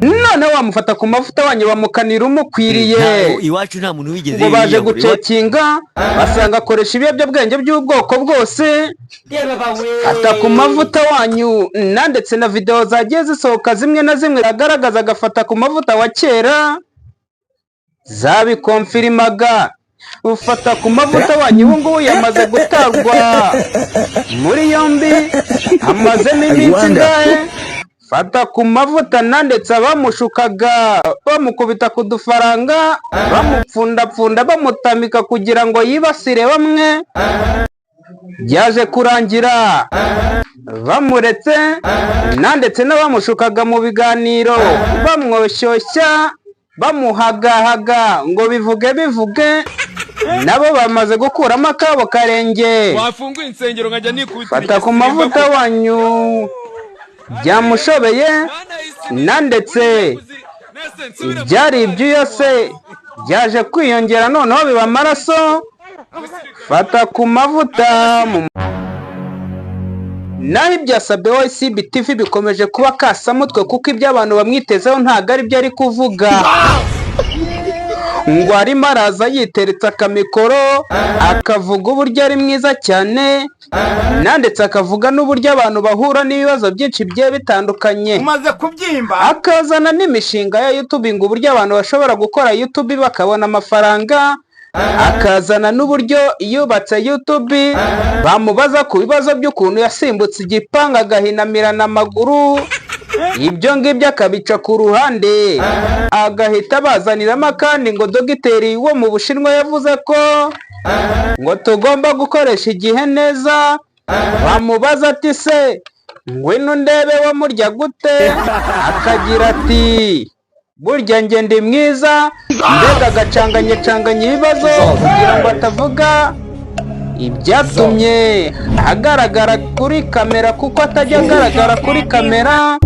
none wamufata ku mavuta wanyu bamukanira umukwiriye. Iwacu nta muntu wigeze ngo baje gucekinga basanga akoresha ibiyobyabwenge by'ubwoko bwose. Fata ku mavuta wanyu ndetse na video zagiye zisohoka zimwe na zimwe agaragaza agafata ku mavuta wa kera zabikonfirmaga. Ufata ku mavuta wanyu ubu ngubu yamaze gutarwa muri yombi amazemo iminsi ingahe. Fata ku mavuta ndetse abamushukaga bamukubita ku dufaranga bamupfundapfunda bamutamika kugira ngo yibasire bamwe, byaje kurangira bamuretse ndetse n'abamushukaga mu biganiro bamwoshyushya bamuhagahaga ngo bivuge nabo bamaze gukuramo akabo karenge. Wafunguye insengero nkajya nikubitira. Fata ku mavuta wanyu byamushobeye ndetse ibyari ibyuya se byaje kwiyongera noneho biba amaraso. Fata ku mavuta naho ibya Sabeho CBTV bikomeje kuba kasamutwe kuko ibyo abantu bamwitezeho ntago ari byo ari kuvuga. Ngo arimo araza yiteretse akamikoro akavuga uburyo ari mwiza cyane ndetse akavuga n'uburyo abantu bahura n'ibibazo byinshi bigiye bitandukanye. Umaze kubyimba akazana n'imishinga ya YouTube ngo uburyo abantu bashobora gukora YouTube bakabona amafaranga. Akazana n'uburyo yubatse YouTube bamubaza ku bibazo by'ukuntu yasimbutse igipanga agahinamirana amaguru. Ibyo ngibyo akabica ku ruhande agahita bazaniramo kandi ngo dogiteri wo mu Bushinwa yavuze ko ngo tugomba gukoresha igihe neza. Bamubaza ati se ngwino ndebe wamurya gute, akagira ati burya njye ndi mwiza, mbega agacanganye ibibazo kugira ngo atavuga ibyatumye agaragara kuri kamera kuko atajya agaragara kuri kamera.